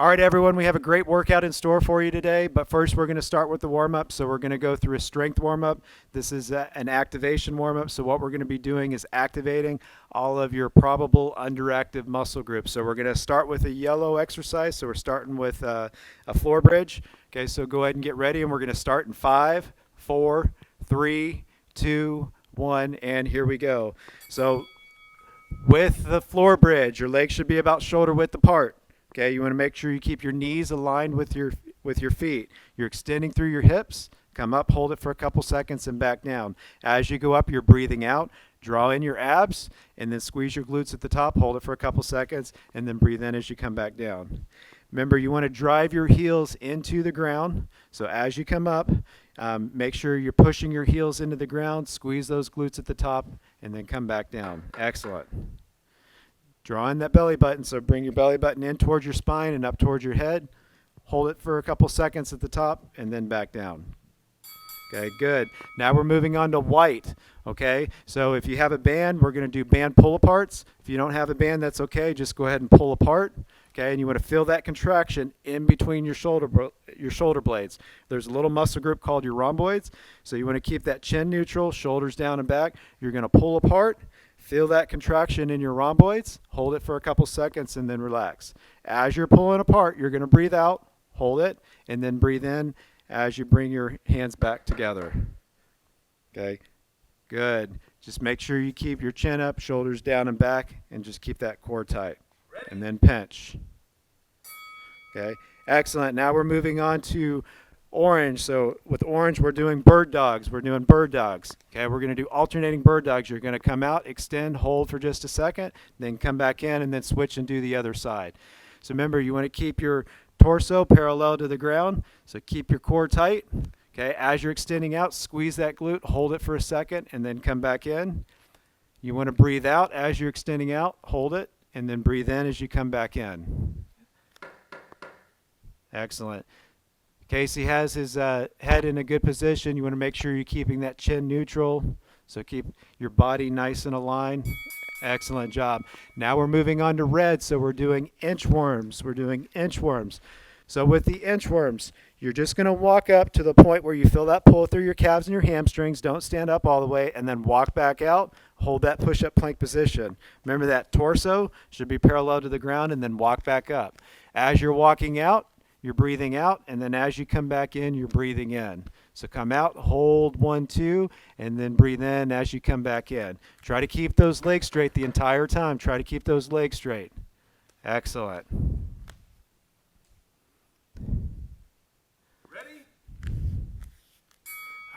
All right, everyone, we have a great workout in store for you today, but first we're going to start with the warm-up. So we're going to go through a strength warm-up. This is an activation warm-up. So what we're going to be doing is activating all of your probable underactive muscle groups. So we're going to start with a yellow exercise. So we're starting with a floor bridge. Okay, so go ahead and get ready, and we're going to start in 5, 4, 3, 2, 1, and here we go. So with the floor bridge, your legs should be about shoulder width apart. Okay, you want to make sure you keep your knees aligned with your feet. You're extending through your hips. Come up, hold it for a couple seconds, and back down. As you go up, you're breathing out. Draw in your abs, and then squeeze your glutes at the top. Hold it for a couple seconds, and then breathe in as you come back down. Remember, you want to drive your heels into the ground. So as you come up, make sure you're pushing your heels into the ground. Squeeze those glutes at the top, and then come back down. Excellent. Draw in that belly button, so bring your belly button in towards your spine and up towards your head. Hold it for a couple seconds at the top and then back down. Okay, good. Now we're moving on to white. Okay, so if you have a band, we're going to do band pull aparts. If you don't have a band, that's okay. Just go ahead and pull apart. Okay, and you want to feel that contraction in between your shoulder blades. There's a little muscle group called your rhomboids. So you want to keep that chin neutral, shoulders down and back. You're going to pull apart. Feel that contraction in your rhomboids. Hold it for a couple seconds and then relax. As you're pulling apart, you're going to breathe out, hold it, and then breathe in as you bring your hands back together. Okay, good. Just make sure you keep your chin up, shoulders down and back, and just keep that core tight. And then pinch. Okay, excellent. Now we're moving on to orange. So with orange, we're doing bird dogs. Okay, we're going to do alternating bird dogs. You're going to come out, extend, hold for just a second, then come back in and then switch and do the other side. So remember, you want to keep your torso parallel to the ground. So keep your core tight. Okay, as you're extending out, squeeze that glute, hold it for a second, and then come back in. You want to breathe out as you're extending out, hold it, and then breathe in as you come back in. Excellent. Casey has his head in a good position. You want to make sure you're keeping that chin neutral. So keep your body nice and aligned. Excellent job. Now we're moving on to red. So we're doing inchworms. So with the inchworms, you're just going to walk up to the point where you feel that pull through your calves and your hamstrings. Don't stand up all the way, and then walk back out. Hold that push-up plank position. Remember that torso should be parallel to the ground, and then walk back up. As you're walking out, you're breathing out, and then as you come back in, you're breathing in. So come out, hold 1, 2, and then breathe in as you come back in. Try to keep those legs straight the entire time. Try to keep those legs straight. Excellent. Ready?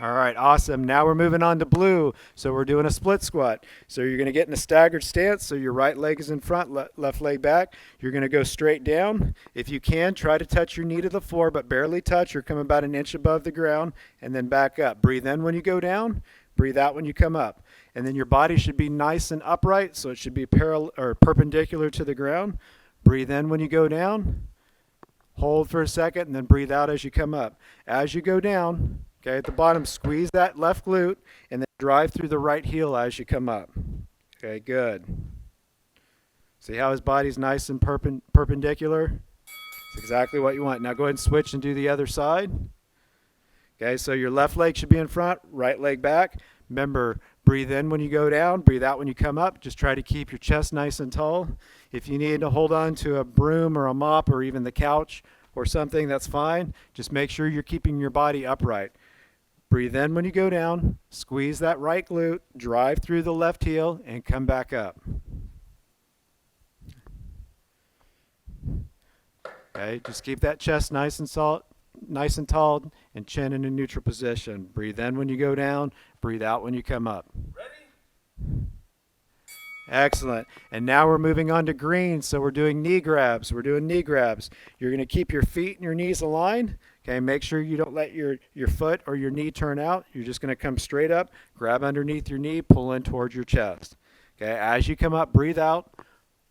All right, awesome. Now we're moving on to blue. So we're doing a split squat. So you're going to get in a staggered stance. So your right leg is in front, left leg back. You're going to go straight down. If you can, try to touch your knee to the floor, but barely touch. Or come about an inch above the ground, and then back up. Breathe in when you go down. Breathe out when you come up. And then your body should be nice and upright, so it should be perpendicular to the ground. Breathe in when you go down. Hold for a second, and then breathe out as you come up. As you go down, okay, at the bottom, squeeze that left glute, and then drive through the right heel as you come up. Okay, good. See how his body's nice and perpendicular? It's exactly what you want. Now go ahead and switch and do the other side. Okay, so your left leg should be in front, right leg back. Remember, breathe in when you go down, breathe out when you come up. Just try to keep your chest nice and tall. If you need to hold on to a broom or a mop or even the couch or something, that's fine. Just make sure you're keeping your body upright. Breathe in when you go down, squeeze that right glute, drive through the left heel, and come back up. Okay, just keep that chest nice and tall, and chin in a neutral position. Breathe in when you go down, breathe out when you come up. Ready? Excellent. And now we're moving on to green, so we're doing knee grabs. You're going to keep your feet and your knees aligned. Okay, make sure you don't let your foot or your knee turn out. You're just going to come straight up, grab underneath your knee, pull in towards your chest. Okay, as you come up, breathe out,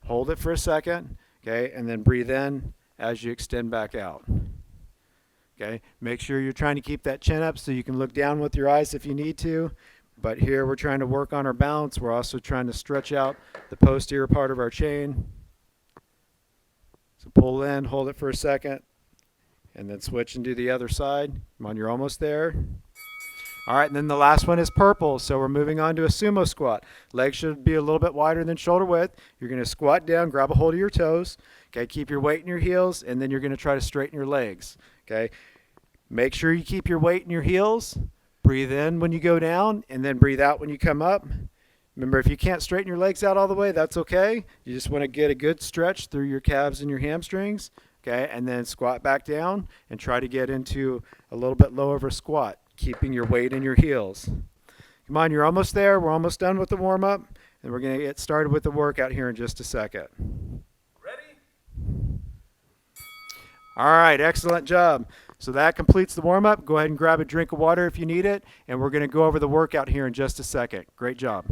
hold it for a second, okay, and then breathe in as you extend back out. Okay, make sure you're trying to keep that chin up so you can look down with your eyes if you need to. But here we're trying to work on our balance. We're also trying to stretch out the posterior part of our chain. So pull in, hold it for a second, and then switch and do the other side. Come on, you're almost there. All right, and then the last one is purple. So we're moving on to a sumo squat. Legs should be a little bit wider than shoulder width. You're going to squat down, grab a hold of your toes. Okay, keep your weight in your heels, and then you're going to try to straighten your legs. Okay, make sure you keep your weight in your heels. Breathe in when you go down, and then breathe out when you come up. Remember, if you can't straighten your legs out all the way, that's okay. You just want to get a good stretch through your calves and your hamstrings. Okay, and then squat back down and try to get into a little bit lower of a squat, keeping your weight in your heels. Come on, you're almost there. We're almost done with the warm-up, and we're going to get started with the workout here in just a second. Ready? All right, excellent job. So that completes the warm-up. Go ahead and grab a drink of water if you need it, and we're going to go over the workout here in just a second. Great job.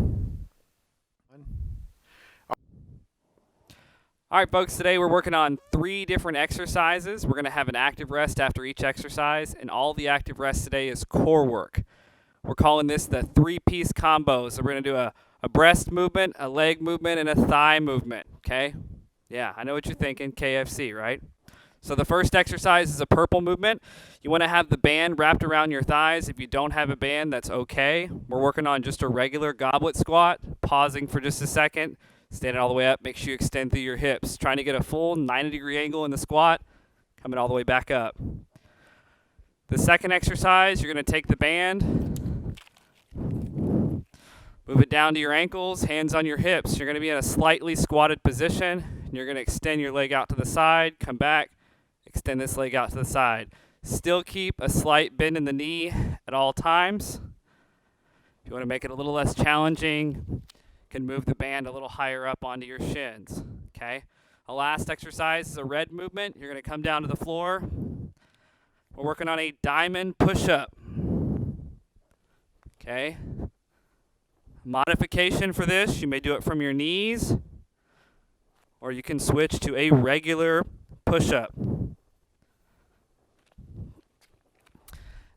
All right, folks, today we're working on 3 different exercises. We're going to have an active rest after each exercise, and all the active rest today is core work. We're calling this the 3-piece combo. So we're going to do a breast movement, a leg movement, and a thigh movement, okay? Yeah, I know what you're thinking, KFC, right? So the first exercise is a purple movement. You want to have the band wrapped around your thighs. If you don't have a band, that's okay. We're working on just a regular goblet squat, pausing for just a second. Standing all the way up, make sure you extend through your hips. Trying to get a full 90-degree angle in the squat, coming all the way back up. The second exercise, you're going to take the band, move it down to your ankles, hands on your hips. You're going to be in a slightly squatted position. And you're going to extend your leg out to the side, come back, extend this leg out to the side. Still keep a slight bend in the knee at all times. If you want to make it a little less challenging, can move the band a little higher up onto your shins, okay? The last exercise is a red movement. You're going to come down to the floor. We're working on a diamond push-up, okay? Modification for this, you may do it from your knees, or you can switch to a regular push-up.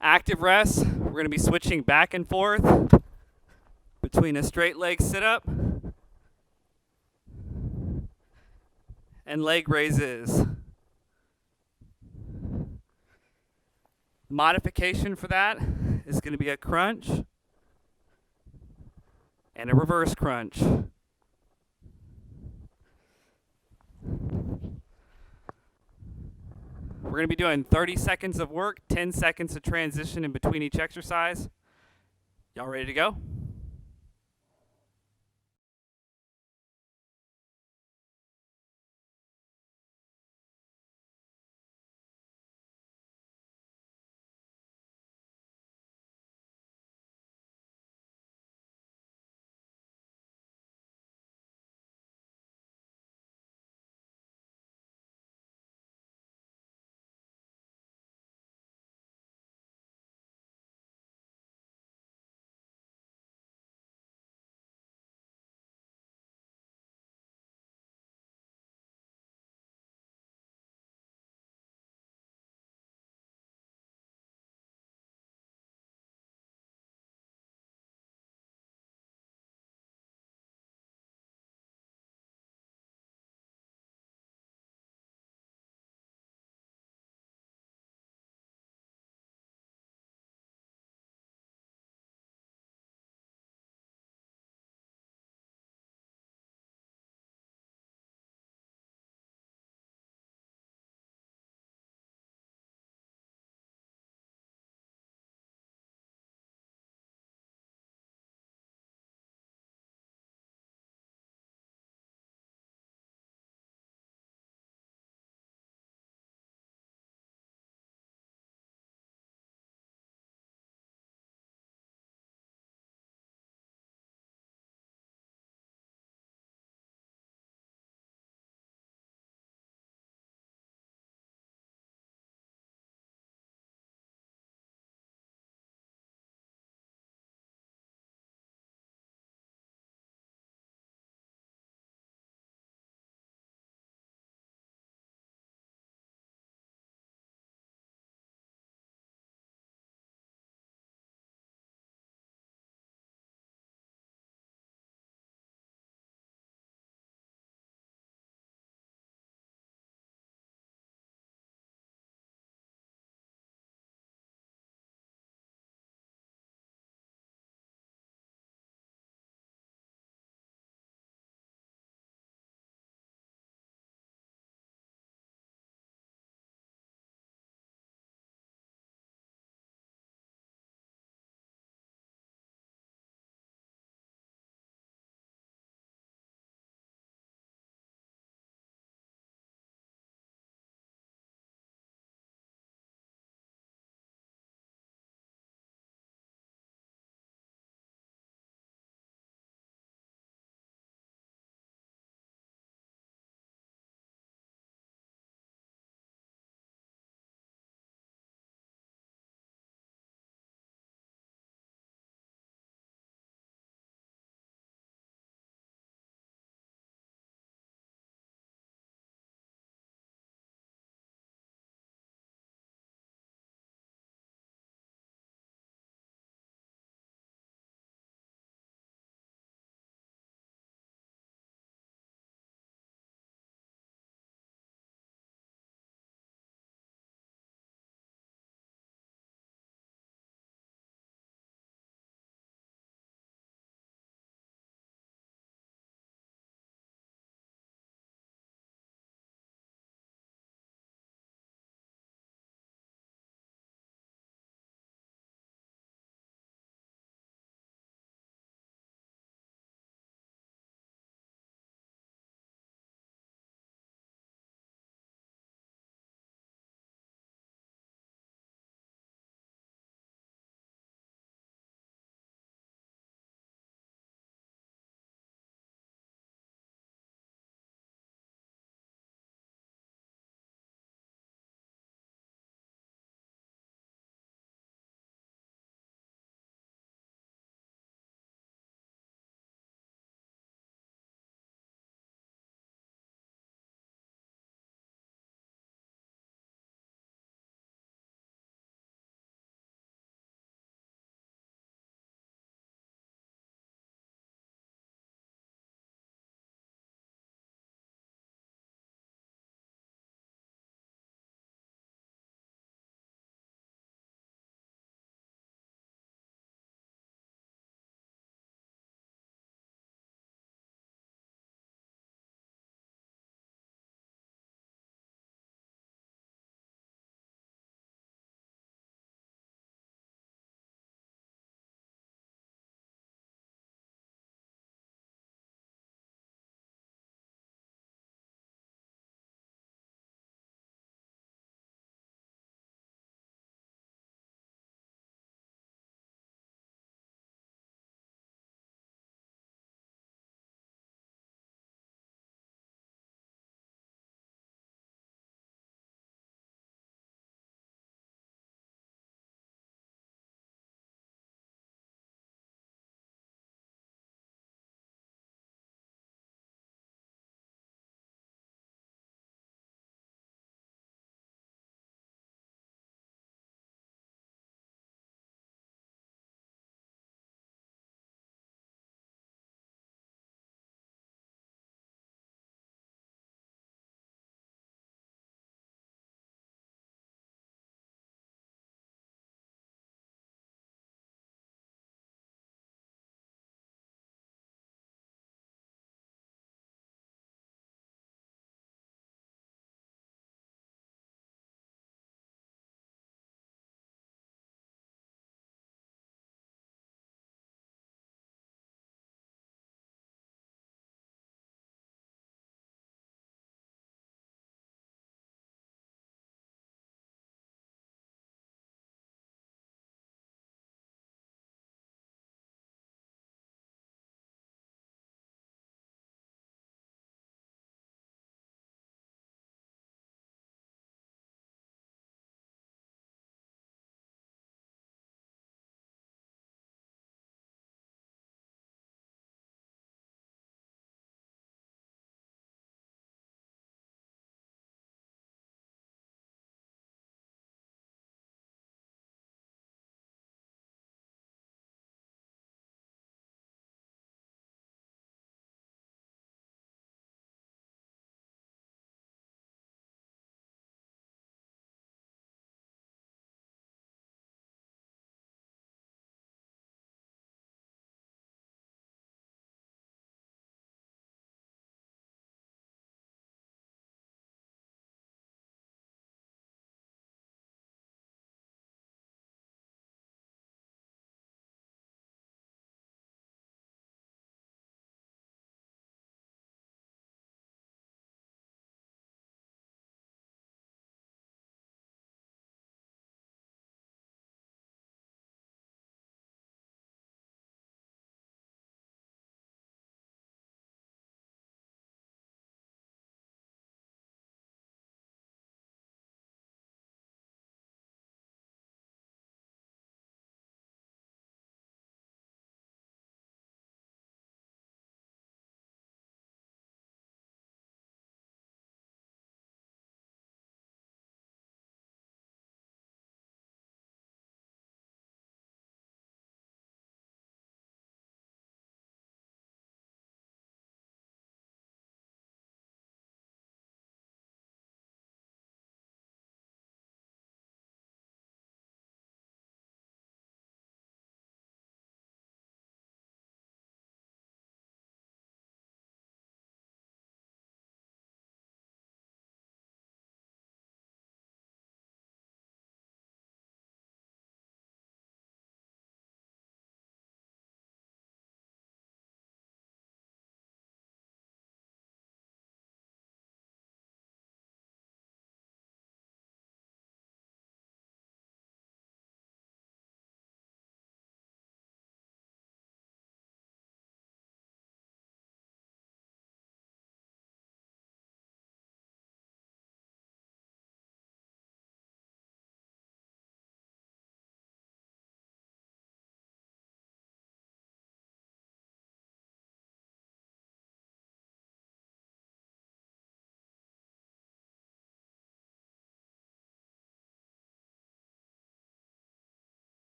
Active rest, we're going to be switching back and forth between a straight leg sit-up and leg raises. Modification for that is going to be a crunch and a reverse crunch. We're going to be doing 30 seconds of work, 10 seconds of transition in between each exercise. Y'all ready to go?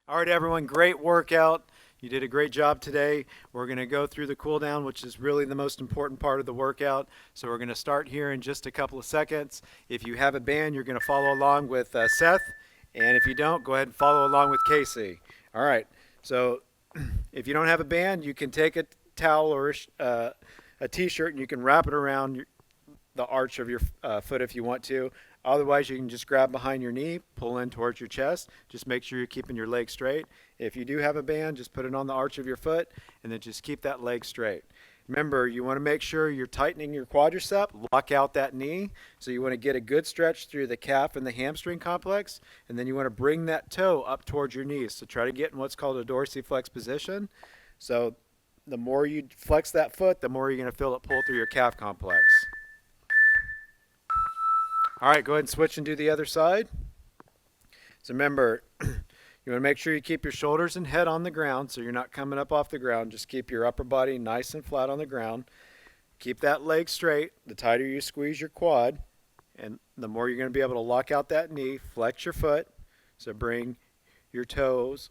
All right, everyone, great workout. You did a great job today. We're going to go through the cool down, which is really the most important part of the workout. So we're going to start here in just a couple of seconds. If you have a band, you're going to follow along with Seth. And if you don't, go ahead and follow along with Casey. All right. So if you don't have a band, you can take a towel or a t-shirt and you can wrap it around the arch of your foot if you want to. Otherwise, you can just grab behind your knee, pull in towards your chest. Just make sure you're keeping your leg straight. If you do have a band, just put it on the arch of your foot and then just keep that leg straight. Remember, you want to make sure you're tightening your quadricep, lock out that knee. So you want to get a good stretch through the calf and the hamstring complex, and then you want to bring that toe up towards your knees. So try to get in what's called a dorsiflex position. So the more you flex that foot, the more you're going to feel it pull through your calf complex. All right, go ahead and switch and do the other side. So remember, you want to make sure you keep your shoulders and head on the ground so you're not coming up off the ground. Just keep your upper body nice and flat on the ground. Keep that leg straight. The tighter you squeeze your quad, and the more you're going to be able to lock out that knee. Flex your foot. So bring your toes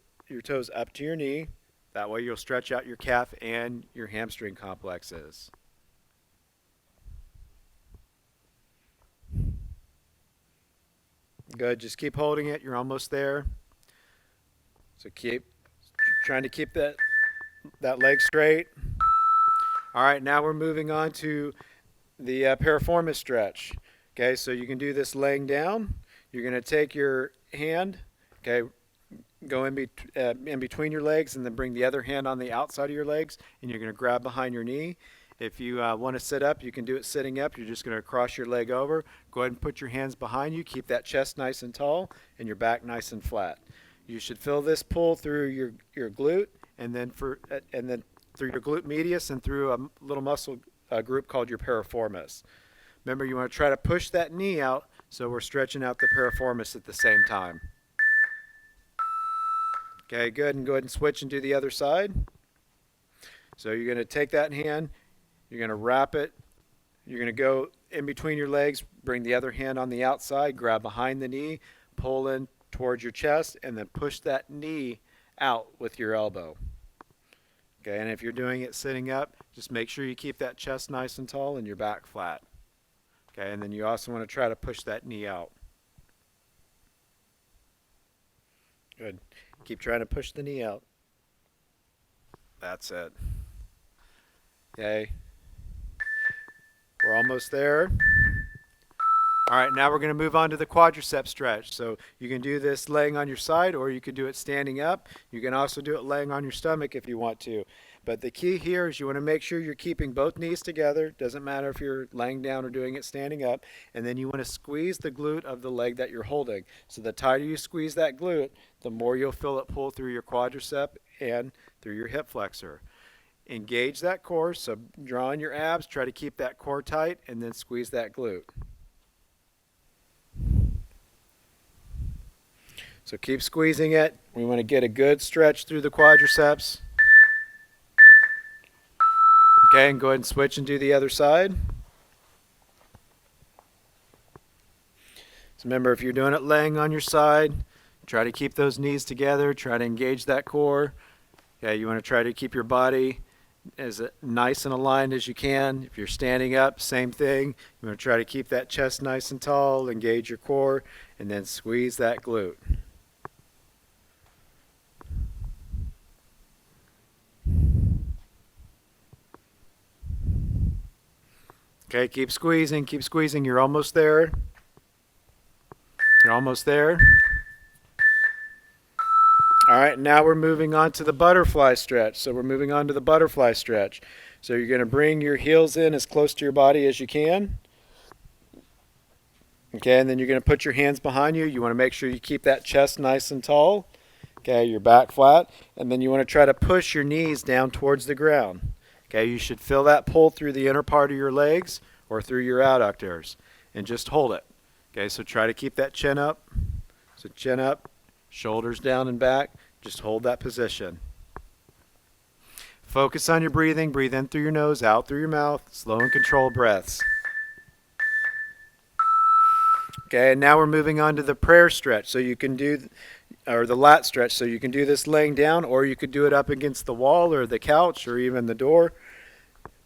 up to your knee. That way you'll stretch out your calf and your hamstring complexes. Good. Just keep holding it. You're almost there. So keep trying to keep that leg straight. All right, now we're moving on to the piriformis stretch. Okay, so you can do this laying down. You're going to take your hand, okay, go in between your legs and then bring the other hand on the outside of your legs, and you're going to grab behind your knee. If you want to sit up, you can do it sitting up. You're just going to cross your leg over. Go ahead and put your hands behind you. Keep that chest nice and tall and your back nice and flat. You should feel this pull through your glute and then through your glute medius and through a little muscle group called your piriformis. Remember, you want to try to push that knee out so we're stretching out the piriformis at the same time. Okay, good. And go ahead and switch and do the other side. So you're going to take that hand. You're going to wrap it. You're going to go in between your legs, bring the other hand on the outside, grab behind the knee, pull in towards your chest, and then push that knee out with your elbow. Okay, and if you're doing it sitting up, just make sure you keep that chest nice and tall and your back flat. Okay, and then you also want to try to push that knee out. Good. Keep trying to push the knee out. That's it. Okay. We're almost there. All right, now we're going to move on to the quadricep stretch. So you can do this laying on your side or you can do it standing up. You can also do it laying on your stomach if you want to. But the key here is you want to make sure you're keeping both knees together. Doesn't matter if you're laying down or doing it standing up. And then you want to squeeze the glute of the leg that you're holding. So the tighter you squeeze that glute, the more you'll feel it pull through your quadricep and through your hip flexor. Engage that core, so draw in your abs, try to keep that core tight, and then squeeze that glute. So keep squeezing it. We want to get a good stretch through the quadriceps. Okay, and go ahead and switch and do the other side. So remember, if you're doing it laying on your side, try to keep those knees together, try to engage that core. Okay, you want to try to keep your body as nice and aligned as you can. If you're standing up, same thing. You want to try to keep that chest nice and tall, engage your core, and then squeeze that glute. Okay, keep squeezing, keep squeezing. You're almost there. You're almost there. All right, now we're moving on to the butterfly stretch. So we're moving on to the butterfly stretch. So you're going to bring your heels in as close to your body as you can. Okay, and then you're going to put your hands behind you. You want to make sure you keep that chest nice and tall. Okay, your back flat. And then you want to try to push your knees down towards the ground. Okay, you should feel that pull through the inner part of your legs or through your adductors. And just hold it. Okay, so try to keep that chin up. So chin up, shoulders down and back. Just hold that position. Focus on your breathing. Breathe in through your nose, out through your mouth. Slow and controlled breaths. Okay, and now we're moving on to the prayer stretch. So you can do, or the lat stretch. So you can do this laying down, or you could do it up against the wall or the couch or even the door.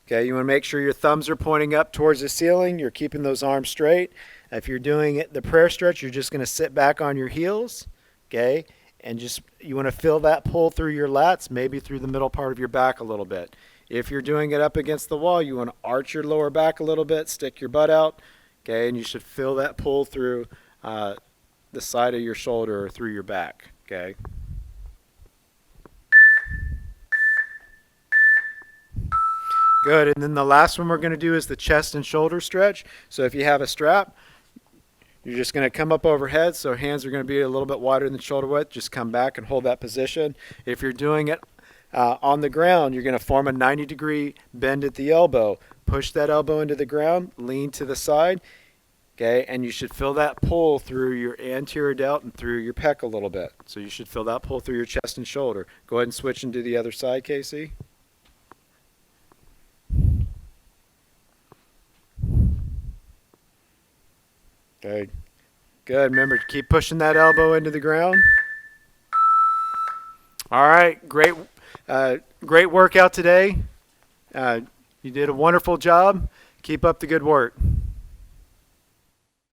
Okay, you want to make sure your thumbs are pointing up towards the ceiling. You're keeping those arms straight. If you're doing it, the prayer stretch, you're just going to sit back on your heels. Okay, and just you want to feel that pull through your lats, maybe through the middle part of your back a little bit. If you're doing it up against the wall, you want to arch your lower back a little bit, stick your butt out. Okay, and you should feel that pull through the side of your shoulder or through your back. Okay. Good. And then the last one we're going to do is the chest and shoulder stretch. So if you have a strap, you're just going to come up overhead. So hands are going to be a little bit wider than shoulder width. Just come back and hold that position. If you're doing it on the ground, you're going to form a 90-degree bend at the elbow. Push that elbow into the ground, lean to the side. Okay, and you should feel that pull through your anterior delt and through your pec a little bit. So you should feel that pull through your chest and shoulder. Go ahead and switch into the other side, Casey. Okay, good. Remember to keep pushing that elbow into the ground. All right, great workout today. You did a wonderful job. Keep up the good work.